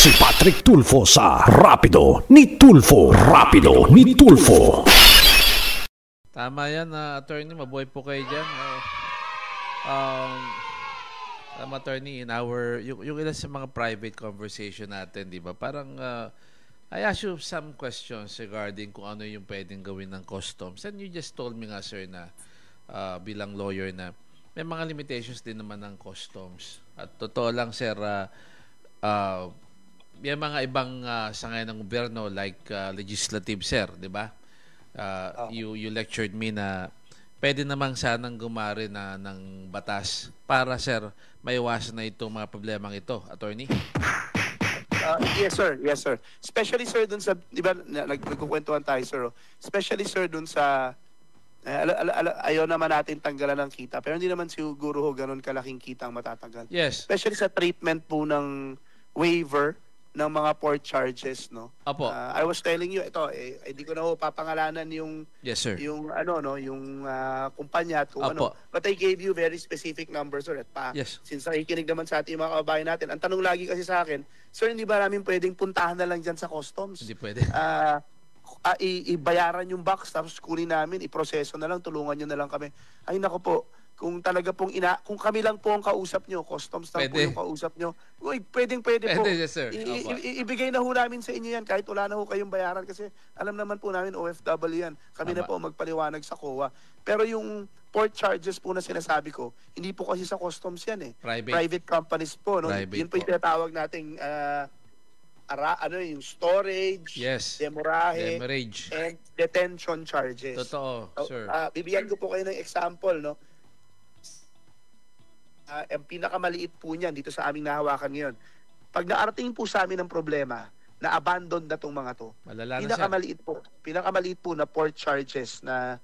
Si Patrick Tulfo sa Rapido ni Tulfo. Rapido ni Tulfo. Tama yan, attorney. Mabuhay po kayo dyan. Attorney, in our, yung ilan sa mga private conversation natin, di ba? Parang, I asked you some questions regarding kung ano yung pwedeng gawin ng customs. And you just told me nga, sir, na bilang lawyer na may mga limitations din naman ng customs. At totoo lang, sir, may mga ibang sangay ng gobyerno like legislative, sir, di ba? You lectured me na pwede namang sanang gumari na ng batas para, sir, maiwasan na itong mga problemang ito, attorney. Yes, sir. Yes, sir. Especially, sir, dun sa, di ba, nagkukwentuhan tayo, sir. Especially, sir, dun sa, ayaw naman natin tanggalan ng kita. Pero hindi naman siguro ganun kalaking kita ang matatanggal. Yes. Especially sa treatment po ng waiver ng mga port charges, no? Apo. I was telling you, ito, hindi ko na papangalanan yung, yes, sir, yung, yung kumpanya at kung Apo. But I gave you very specific numbers, sir. At yes, since nakikinig naman sa ating mga kababayan natin, ang tanong lagi kasi sa akin, sir, hindi ba namin pwedeng puntahan na lang dyan sa customs? Hindi pwede. Ibayaran yung box, tapos kunin namin, iproseso na lang, tulungan nyo na lang kami. Ay, nako po, kung talaga pong kung kami lang po ang kausap nyo, customs lang po yung kausap nyo, pwede po. Yes, sir. Ibigay na ho namin sa inyo yan, kahit wala na ho kayong bayaran, kasi alam naman po namin, OFW yan. Kami na po magpaliwanag sa COA. Pero yung port charges po na sinasabi ko, hindi po kasi sa customs yan eh. Private companies po. No? Yun po yung tinatawag nating yung storage, yes, demurrage, and detention charges. Totoo, sir. Bibigyan ko po kayo ng example, no? Ang pinakamaliit po niyan dito sa aming nahawakan ngayon. Pag naarating po sa amin ng problema, na abandon na tong mga to. Pinakamaliit po na port charges na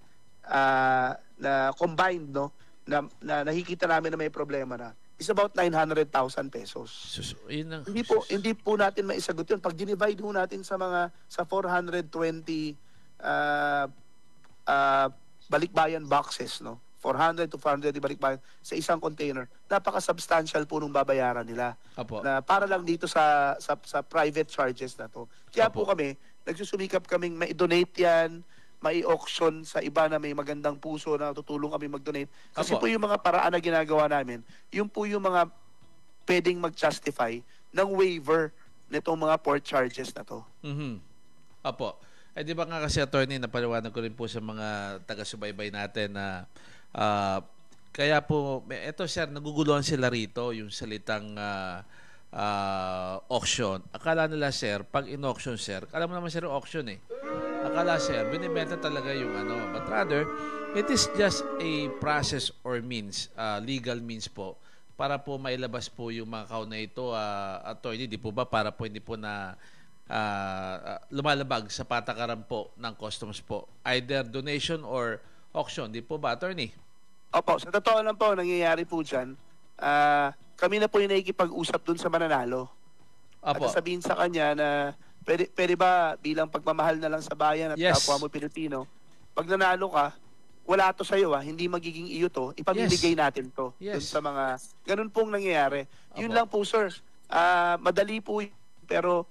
combined, no? Na nakikita namin na may problema na is about 900,000 pesos. Hindi po natin maisagot 'yun. Pag divide ho natin sa 420 balikbayan boxes, no? 400 to 400 balikbayan sa isang container. Napaka-substantial po nung babayaran nila. Apo. Na para lang dito sa private charges na to. Kaya Apo. po kami, nagsusumikap kaming mai-donate 'yan, mai-auction sa iba na may magandang puso na tutulong kami mag-donate. Kasi Apo. po yung mga paraan na ginagawa namin, yung po yung mga pwedeng mag-justify ng waiver nitong mga port charges na to. Apo. Di ba nga kasi, attorney, napaliwanag ko rin po sa mga taga-subaybay natin na kaya po, eto sir, naguguluhan sila rito yung salitang auction. Akala nila, sir, pag in-auction, sir, alam mo naman, sir, auction eh. Akala, sir, binibenta talaga yung but rather, it is just a process or means, legal means po, para po mailabas po yung mga account na ito, attorney, di po ba, para po hindi po na lumalabag sa patakaran po ng customs po. Either donation or auction, di po ba, attorney? Opo, sa totoo lang po, nangyayari po dyan, kami na po yung nakikipag-usap dun sa mananalo. Opo. At sabihin sa kanya na, pwede ba bilang pagmamahal na lang sa bayan at yes, kapwa mo Pilipino, pag nanalo ka, wala to sa'yo hindi magiging iyo to, ipamimigay yes, natin to yes, dun sa mga, ganun pong nangyayari. Yun lang po, sir. Madali po, pero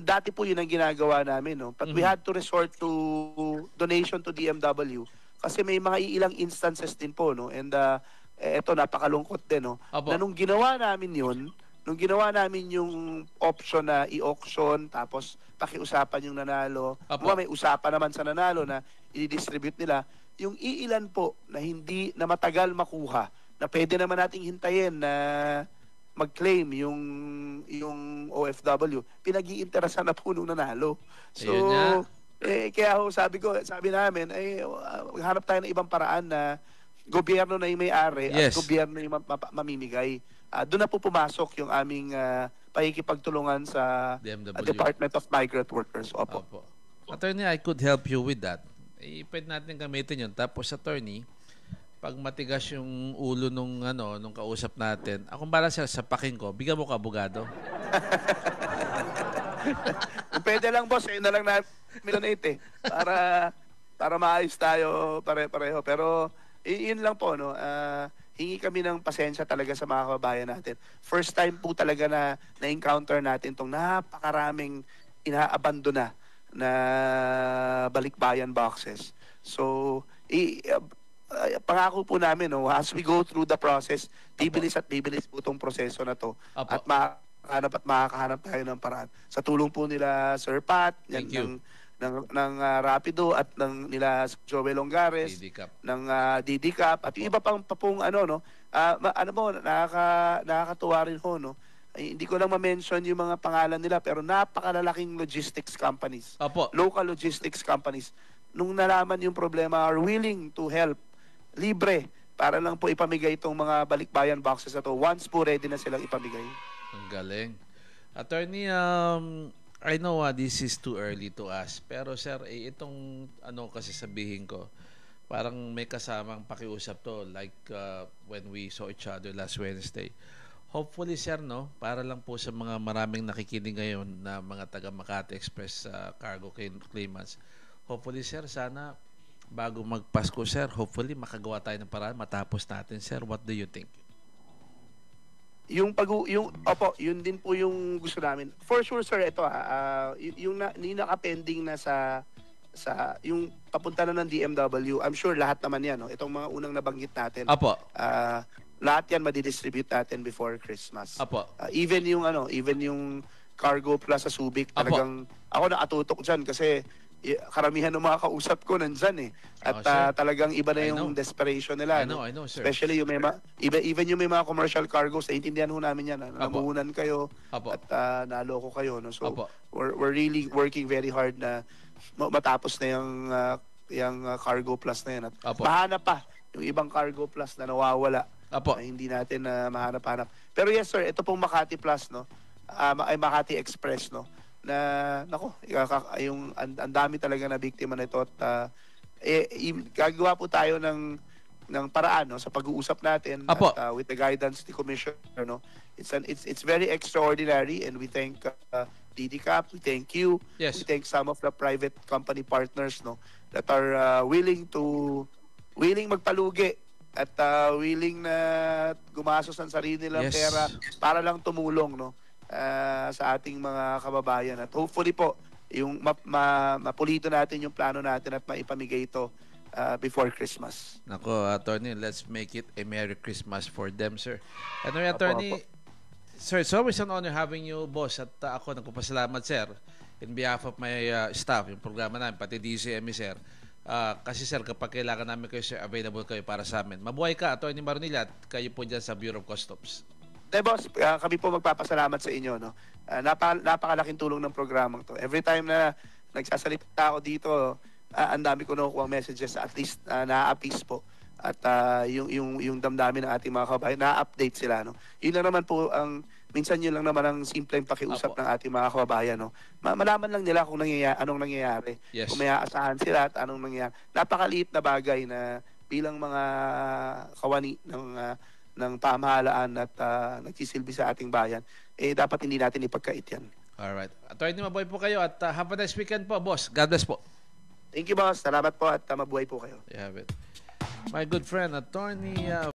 dati po yun ang ginagawa namin, no? But we had to resort to donation to DMW kasi may mga ilang instances din po, no? And eto, napakalungkot din, no? Na nung ginawa namin yun, nung ginawa namin yung option na i-auction tapos pakiusapan yung nanalo, may usapan naman sa nanalo na i-distribute nila, yung iilan po na hindi na matagal makuha, na pwede naman nating hintayin na mag-claim yung OFW, pinag-iinterasan na po nung nanalo. So, kaya sabi namin, hanap tayo ng ibang paraan na gobyerno na yung may-ari at gobyerno yung mamimigay. Doon na po pumasok yung aming pakikipagtulungan sa Department of Migrant Workers. Opo. Attorney, I could help you with that. Pwede natin gamitin yun. Tapos, attorney, pag matigas yung ulo nung kausap natin, akong bala sa paking ko, bigyan mo ka abogado. Pwede lang, boss. Ayun na lang namin para maayos tayo pare-pareho. Pero yun lang po, no? hingi kami ng pasensya talaga sa mga kababayan natin. First time po talaga na-encounter natin itong napakaraming inaabandona na balikbayan boxes. So, pangako po namin, no, as we go through the process, bibilis at bibilis po itong proseso na to. Apo. At makakahanap tayo ng paraan. Sa tulong po nila Sir Pat, Thank you. ng Rapido at ng nila Joel Longares, DDCAP. ng DDCAP at yung iba pang papong nakakatuwa rin ho, no. Ay, hindi ko lang ma-mention yung mga pangalan nila pero napakalalaking logistics companies. Opo. Local logistics companies nung nalaman yung problema are willing to help libre para lang po ipamigay itong mga balikbayan boxes na to once po ready na silang ipamigay. Ang galing. Attorney, I know this is too early to ask, pero sir, itong kasi sabihin ko, parang may kasamang pakiusap to like when we saw each other last Wednesday. Hopefully sir, no, para lang po sa mga maraming nakikinig ngayon na mga taga Makati Express cargo claimants. Hopefully sir, sana bago magpasko sir, hopefully makagawa tayo ng paraan matapos natin sir. What do you think? Yun din po yung gusto namin. For sure sir, ito yung naka-pending na sa yung papunta na ng DMW, I'm sure lahat naman yan, no? Itong mga unang nabanggit natin. Apo. Lahat yan madidistribute natin before Christmas. Apo. Even yung Cargo Plus sa Subic, talagang ako nakatutok diyan kasi karamihan ng mga kausap ko nandyan eh. At talagang iba na yung desperation nila. I know, sir. Especially yung even yung may mga commercial cargos, naiintindihan ho namin yan. Namuhunan kayo at naloko kayo. No? So, we're really working very hard na matapos na yung Cargo Plus na yan. At mahanap pa yung ibang Cargo Plus na nawawala. Na hindi natin mahanap-hanap. Pero yes sir, ito pong Makati Plus, no? Ay Makati Express, no? Na nako, yung ang dami talaga na biktima nito at gagawa po tayo ng paraan, no, sa pag-uusap natin at with the guidance ni Commissioner, no. It's very extraordinary and we thank DDCAP, we thank you, we thank some of the private company partners, no, that are willing magpalugi at willing na gumastos ng sarili nilang pera para lang tumulong, no, sa ating mga kababayan. At hopefully po, yung mapulido natin yung plano natin at maipamigay ito before Christmas. Nako, attorney, let's make it a Merry Christmas for them, sir. Anyway, attorney, sir, it's always an honor having you, boss. At ako nagpapasalamat, sir, in behalf of my staff, yung programa namin, pati DCME, sir. Kasi sir, kapag kailangan namin kayo, sir, available kayo para sa amin. Mabuhay ka, Attorney Maronilla, at kayo po dyan sa Bureau of Customs. Boss, kami po magpapasalamat sa inyo, no. Napakalaking tulong ng programang to. Every time na nagsasalita ako dito, ang dami ko nakukuha messages, at least na-appease po. At yung damdamin ng ating mga kababayan, na-update sila, no. Yun lang naman po minsan yun lang naman ang simpleng pakiusap ng ating mga kababayan, no. Malaman lang nila kung anong nangyayari. Kung may aasahan sila at anong nangyayari. Napakaliit na bagay na bilang mga kawani ng pamahalaan at nagsisilbi sa ating bayan, dapat hindi natin ipagkait yan. Alright. Attorney, mabuhay po kayo at have a nice weekend po, boss. God bless po. Thank you, boss. Salamat po at mabuhay po kayo. You have it. My good friend, Attorney